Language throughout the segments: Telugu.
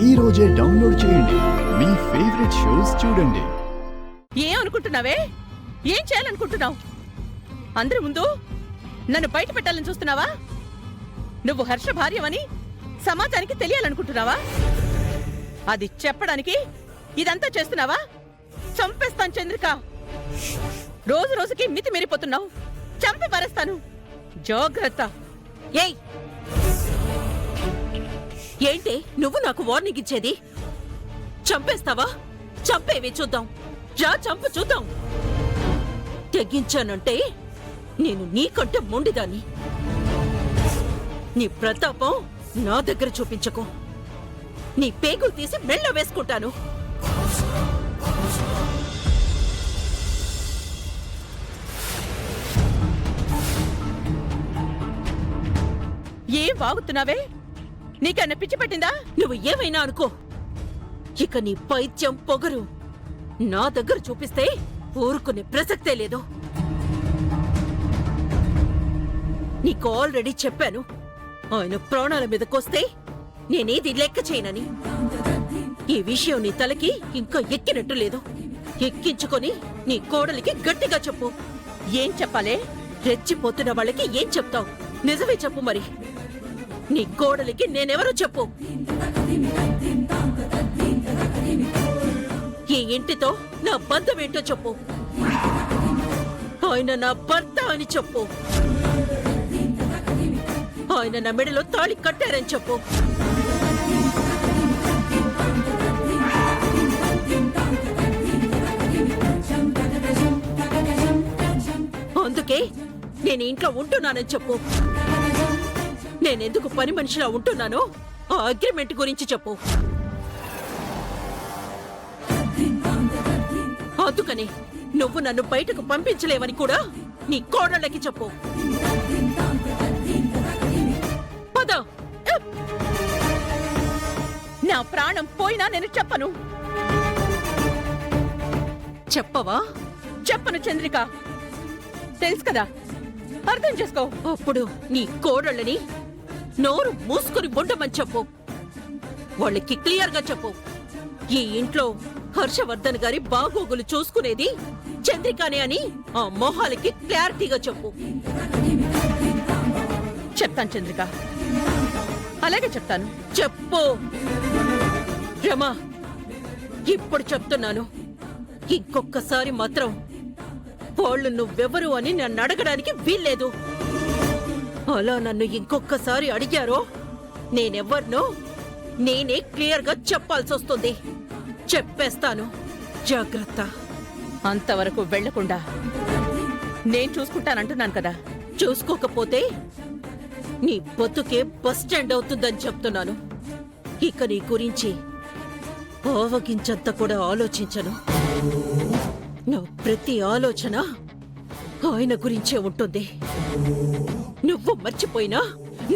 ఈ రోజే డౌన్లోడ్ చేయండి. మీ ఫేవరెట్ షోస్ చూడండి. ఏం అనుకుంటున్నావే? ఏం చేయాలనుకుంటున్నావు? అందరి ముందు నన్ను బయట పెట్టాలని చూస్తున్నావా? నువ్వు హర్ష భార్యవని సమాజానికి తెలియాలనుకుంటున్నావా? అది చెప్పడానికి ఇదంతా చేస్తున్నావా? చంపేస్తాను చంద్రిక. రోజు రోజుకి మితి మీరిపోతున్నావు. చంపి పారేస్తాను. జాగ్రత్త. ఏయ్, ఏంటి నువ్వు నాకు వార్నింగ్ ఇచ్చేది? చంపేస్తావా? చంపేవి చూద్దాం. రా చంపు చూద్దాం. తెగించానంటే నేను నీకంటే మొండిదాన్ని. నీ ప్రతాపం నా దగ్గర చూపించకు. నీ పేగులు తీసి మెళ్ళ వేసుకుంటాను. ఏం వాగుతున్నావే? నీకన్నా పిచ్చి పట్టిందా? నువ్వు ఏమైనా అనుకో, ఇక నీ పైత్యం పొగరు నా దగ్గర చూపిస్తే ఊరుకునే ప్రసక్తే లేదు. నీకు ఆల్రెడీ చెప్పాను, ఆయన ప్రాణాల మీదకొస్తే నేనేది లెక్క చేయనని. ఈ విషయం నీ తలకి ఇంకా ఎక్కినట్టు లేదు. ఎక్కించుకొని నీ కోడలికి గట్టిగా చెప్పు. ఏం చెప్పాలే? రెచ్చిపోతున్న వాళ్ళకి ఏం చెప్తావు? నిజమే చెప్పు మరి. నీ కోడలికి నేనెవరో చెప్పు. ఈ ఇంటితో నా బంధం ఏంటో చెప్పు. ఆయన నా భర్త అని చెప్పు. ఆయన నా మెడలో తాళి కట్టారని చెప్పు. అందుకే నేను ఇంట్లో ఉంటున్నానని చెప్పు. నేనెందుకు పని మనిషిలా ఉంటున్నానో ఆ అగ్రిమెంట్ గురించి చెప్పు. అందుకని నువ్వు నన్ను బయటకు పంపించలేవని కూడా నీ కోడళ్ళకి చెప్పు. పద. నా ప్రాణం పోయినా నేను చెప్పను. చెప్పవా? చెప్పను చంద్రిక. తెలుసు కదా, అర్థం చేసుకో. అప్పుడు నీ కోడళ్ళని నోరు మూసుకుని ఉండమని చెప్పు. వాళ్ళకి క్లియర్ గా చెప్పు, ఈ ఇంట్లో హర్షవర్ధన్ గారి బాగోగులు చూసుకునేది చంద్రికానే అని ఆ మొహాలకి క్లారిటీగా చెప్పు. చెప్తాను చంద్రిక, అలాగే చెప్తాను. చెప్పు రమా. ఇప్పుడు చెప్తున్నాను, ఇంకొక్కసారి మాత్రం వాళ్ళు నువ్వెవరు అని నన్ను అడగడానికి వీల్లేదు. అలా నన్ను ఇంకొక్కసారి అడిగారో నేనెవ్వరినో నేనే క్లియర్ గా చెప్పాల్సి వస్తుంది. చెప్పేస్తాను, జాగ్రత్త. అంతవరకు వెళ్లకుండా నేను చూసుకుంటానంటున్నాను కదా. చూసుకోకపోతే నీ బతుకే బస్ స్టాండ్ అవుతుందని చెప్తున్నాను. ఇక నీ గురించి ఆవగించంత కూడా ఆలోచించను. నా ప్రతి ఆలోచన ఆయన గురించే ఉంటుంది. నువ్వు మర్చిపోయినా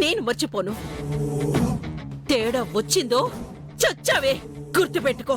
నేను మర్చిపోను. తేడా వచ్చిందో చచ్చావే, గుర్తుపెట్టుకో.